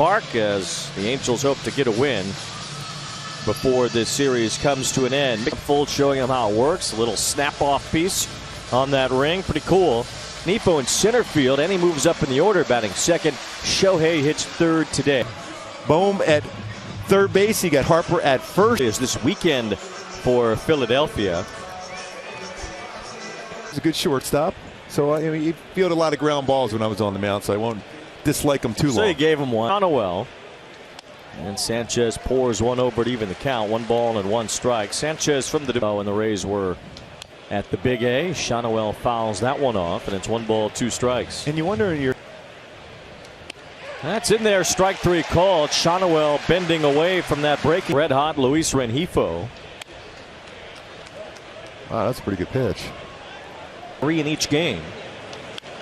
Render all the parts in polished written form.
Park as the Angels hope to get a win before this series comes to an end. Full showing him how it works. A little snap-off piece on that ring. Pretty cool. Nifo in center field, and he moves up in the order, batting second. Shohei hits third today. Bohm at third base. He got Harper at first. Is this weekend for Philadelphia. He's a good shortstop. So he fielded a lot of ground balls when I was on the mound, so I won't dislike him too long. So he gave him one. Noel. And Sanchez pours one over to even the count. 1 ball and 1 strike. Sanchez from the and the Rays were at the Big A. Noel fouls that one off, and it's 1 ball, 2 strikes. And you wonder in your. That's in there. Strike 3 called. Noel bending away from that break. Red hot Luis Rengifo. Wow, that's a pretty good pitch. 3 in each game.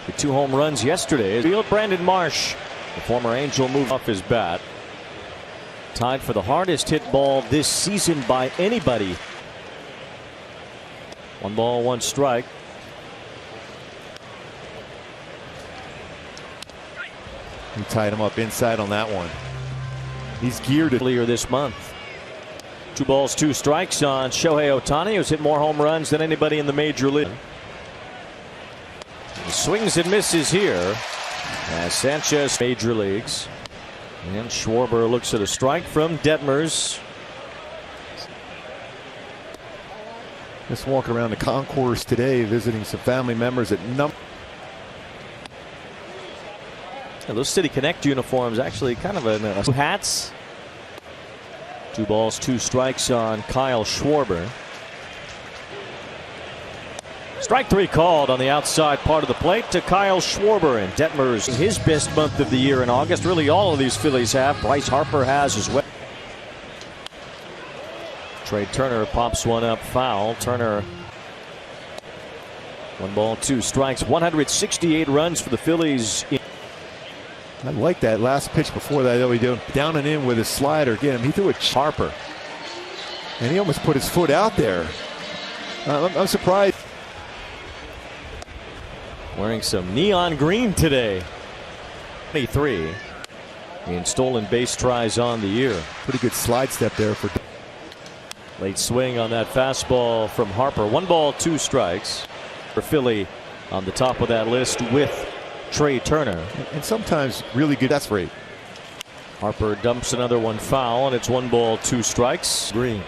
The 2 home runs yesterday. Field Brandon Marsh, the former Angel, moved off his bat. Tied for the hardest hit ball this season by anybody. 1 ball, 1 strike. He tied him up inside on that one. He's geared earlier this month. 2 balls, 2 strikes on Shohei Ohtani, who's hit more home runs than anybody in the major league. He swings and misses here as Sanchez major leagues. And Schwarber looks at a strike from Detmers. Just walking around the concourse today, visiting some family members at those City Connect uniforms actually kind of a hats. 2 balls, 2 strikes on Kyle Schwarber. Strike 3 called on the outside part of the plate to Kyle Schwarber, and Detmers his best month of the year in August. Really all of these Phillies have. Bryce Harper has as well. Trey Turner pops one up foul. Turner 1 ball, 2 strikes. 168 runs for the Phillies. I like that last pitch before that, though. He did down and in with his slider. Again, he threw a Harper, and he almost put his foot out there. I'm surprised. Wearing some neon green today. 23 in stolen base tries on the year. Pretty good slide step there for. Late swing on that fastball from Harper. 1 ball, 2 strikes for Philly on the top of that list with Trey Turner. And sometimes really good death rate. Harper dumps another one foul, and it's 1 ball, 2 strikes. Green.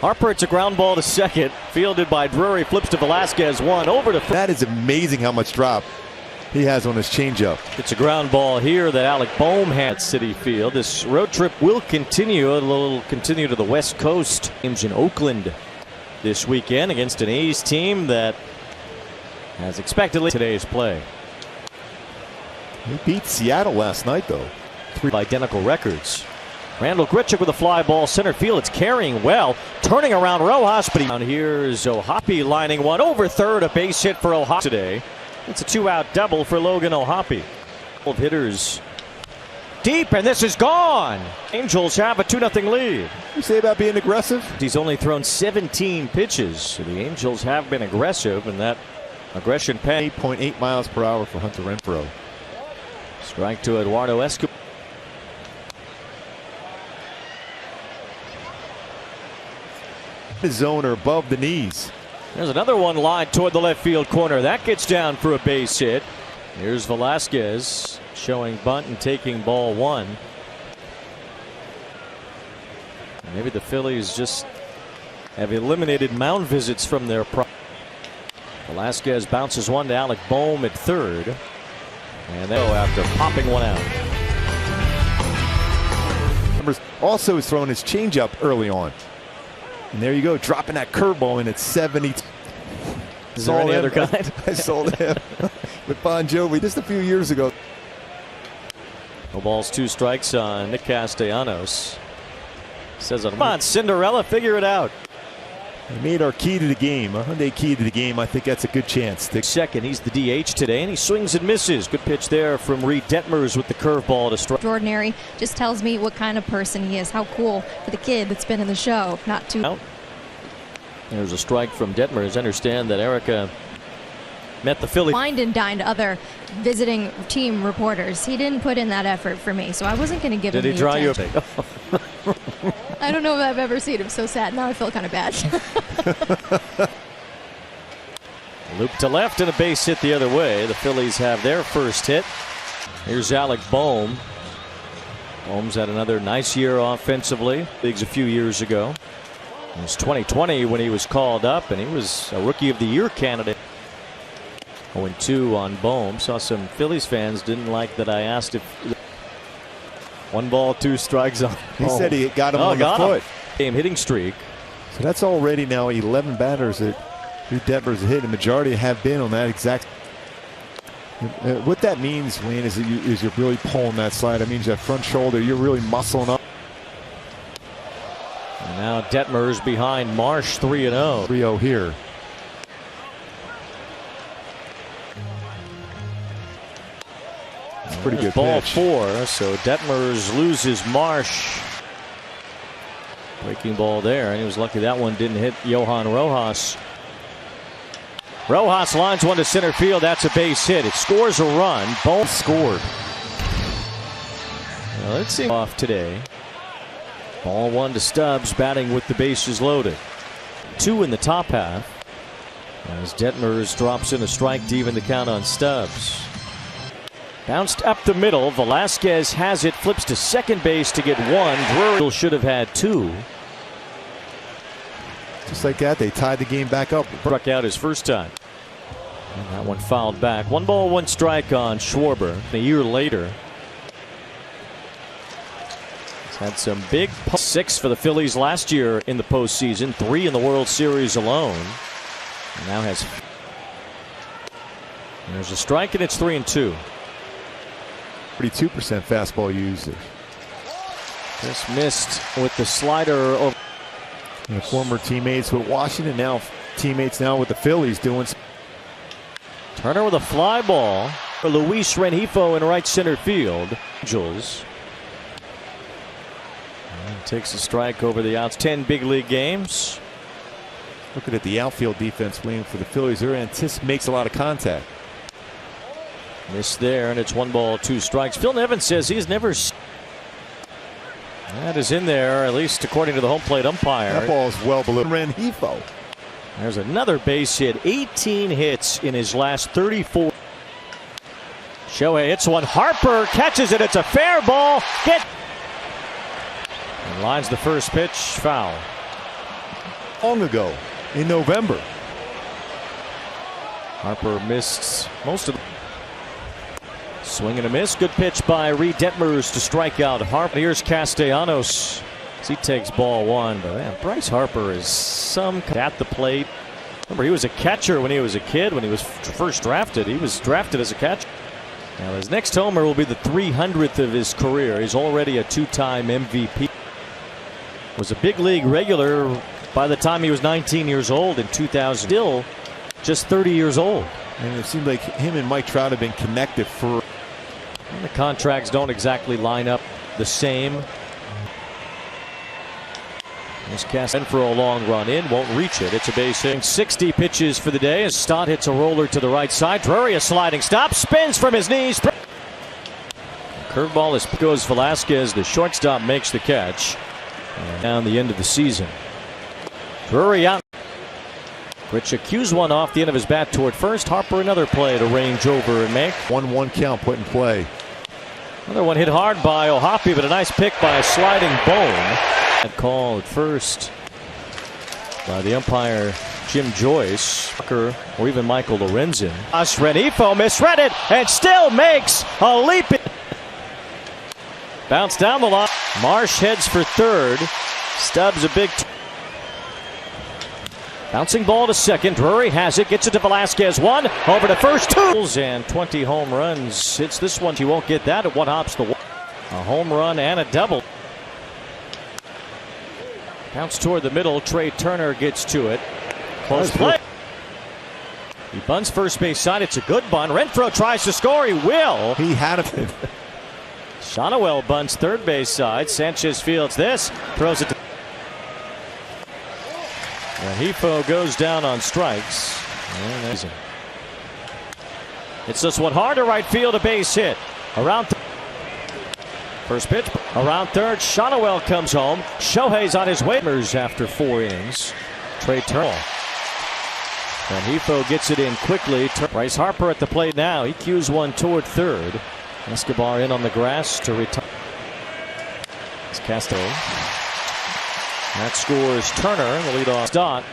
Harper, it's a ground ball to second. Fielded by Drury. Flips to Velasquez. 1 over to. That is amazing how much drop he has on his changeup. It's a ground ball here that Alec Bohm had at Citi Field. This road trip will continue. It'll continue to the West Coast. Games in Oakland this weekend against an A's team that has expectedly today's play. He beat Seattle last night, though. 3 identical records. Randall Grichuk with a fly ball center field. It's carrying well. Turning around Rojas, but down here's Ohapi lining one over third. A base hit for Ohapi today. It's a 2-out double for Logan Ohapi. Of hitters deep, and this is gone. Angels have a 2-0 lead. You say about being aggressive? He's only thrown 17 pitches. So the Angels have been aggressive, and that aggression pen. 8.8 miles per hour for Hunter Renfroe. Strike to Eduardo Escobar. The zone or above the knees. There's another one lined toward the left field corner. That gets down for a base hit. Here's Velasquez showing bunt and taking ball 1. Maybe the Phillies just have eliminated mound visits from their pro. Velasquez bounces one to Alec Bohm at third. And they go after popping one out. Also has thrown his changeup early on. And there you go, dropping that curveball in at 70. Is there any other kind? I sold him with Bon Jovi just a few years ago. 2 balls, 2 strikes on Nick Castellanos. Says, come on, Cinderella, figure it out. They made our key to the game, a Hyundai key to the game. I think that's a good chance. Second, he's the DH today, and he swings and misses. Good pitch there from Reed Detmers with the curveball to strike. Extraordinary. Just tells me what kind of person he is. How cool for the kid that's been in the show. Not too. Out. There's a strike from Detmers. Understand that Erica met the Phillies. Wined and dined other visiting team reporters. He didn't put in that effort for me, so I wasn't going to give him the Did he draw you attention. I don't know if I've ever seen him so sad. Now I feel kind of bad. Loop to left and a base hit the other way. The Phillies have their first hit. Here's Alec Bohm. Bohm's had another nice year offensively. Bigs a few years ago. It was 2020 when he was called up, and he was a Rookie of the Year candidate. 0-2 on Bohm. Saw some Phillies fans didn't like that I asked if 1 ball, 2 strikes on. He said he got him on the foot. Game hitting streak. So that's already now 11 batters that Detmers hit. The majority have been on that exact. What that means, Wayne, is that you're really pulling that slide. That means that front shoulder, you're really muscling up. And now Detmers behind Marsh 3-0. 3-0 here. It's pretty good ball pitch. 4. So Detmers loses Marsh. Breaking ball there, and he was lucky that one didn't hit Johan Rojas. Rojas lines one to center field. That's a base hit. It scores a run. Bohm scored. Well, let's see off today. Ball 1 to Stubbs, batting with the bases loaded. 2 in the top half. As Detmers drops in a strike to even the count on Stubbs. Bounced up the middle. Velasquez has it. Flips to second base to get 1. Drury should have had 2. Just like that, they tied the game back up. Struck out his first time. And that one fouled back. 1 ball, 1 strike on Schwarber. A year later. He's had some big 6 for the Phillies last year in the postseason. 3 in the World Series alone. And now has. And there's a strike, and it's 3-2. 32% fastball usage. Just missed with the slider over. And former teammates with Washington, now teammates now with the Phillies doing. Turner with a fly ball for Luis Rengifo in right center field. Angels. And takes a strike over the outs. 10 big league games. Looking at the outfield defense wing for the Phillies, their makes a lot of contact. Missed there, and it's 1 ball, 2 strikes. Phil Nevin says he's never. That is in there, at least according to the home plate umpire. That ball is well below Rengifo. There's another base hit. 18 hits in his last 34. Shohei hits one. Harper catches it. It's a fair ball. And lines the first pitch. Foul. Long ago, in November. Harper missed most of the. Swing and a miss. Good pitch by Reed Detmers to strike out Harper. Here's Castellanos as he takes ball 1. But man, Bryce Harper is some at the plate. Remember, he was a catcher when he was a kid. When he was first drafted, he was drafted as a catcher. Now his next homer will be the 300th of his career. He's already a 2-time MVP. Was a big league regular by the time he was 19 years old in 2000. Still just 30 years old. And it seemed like him and Mike Trout have been connected for. And the contracts don't exactly line up the same. This cast in for a long run in, won't reach it. It's a base hit. 60 pitches for the day as Stott hits a roller to the right side. Drury a sliding stop, spins from his knees. Curveball is goes Velasquez. The shortstop makes the catch. And down the end of the season. Drury out. Rich accused one off the end of his bat toward first. Harper another play to range over and make. 1-1 count put in play. Another one hit hard by O'Hoppe, but a nice pick by a sliding Bohm. That call at first by the umpire Jim Joyce, or even Michael Lorenzen. Rengifo misread it and still makes a leap. Bounce down the line. Marsh heads for third. Stubbs a big. Bouncing ball to second. Drury has it. Gets it to Velasquez. 1 over to first. 2 and 20 home runs. Hits this one. He won't get that. At 1 hops the wall. A home run and a double. Bounce toward the middle. Trey Turner gets to it. Close play. He bunts first base side. It's a good bunt. Renfroe tries to score. He will. He had it. Shonowell bunts third base side. Sanchez fields this. Throws it to. Rengifo goes down on strikes. It's this one hard to right field, a base hit. Around first pitch, around third, Shonowell comes home. Shohei's on his way after 4 innings. Trey Turner. And Hefo gets it in quickly. Bryce Harper at the plate now. He cues one toward third. Escobar in on the grass to retire. It's Castro. That scores Turner, the leadoff dot.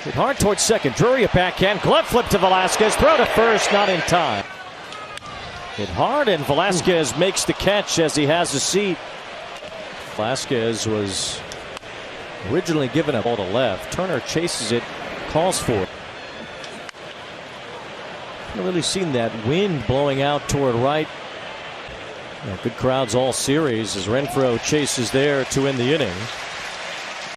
Hit hard towards second. Drury a backhand. Glove flip to Velasquez. Throw to first, not in time. Hit hard, and Velasquez makes the catch as he has a seat. Velasquez was originally given a ball to left. Turner chases it, calls for it. Haven't really seen that wind blowing out toward right. Yeah, good crowds all series as Renfroe chases there to end the inning.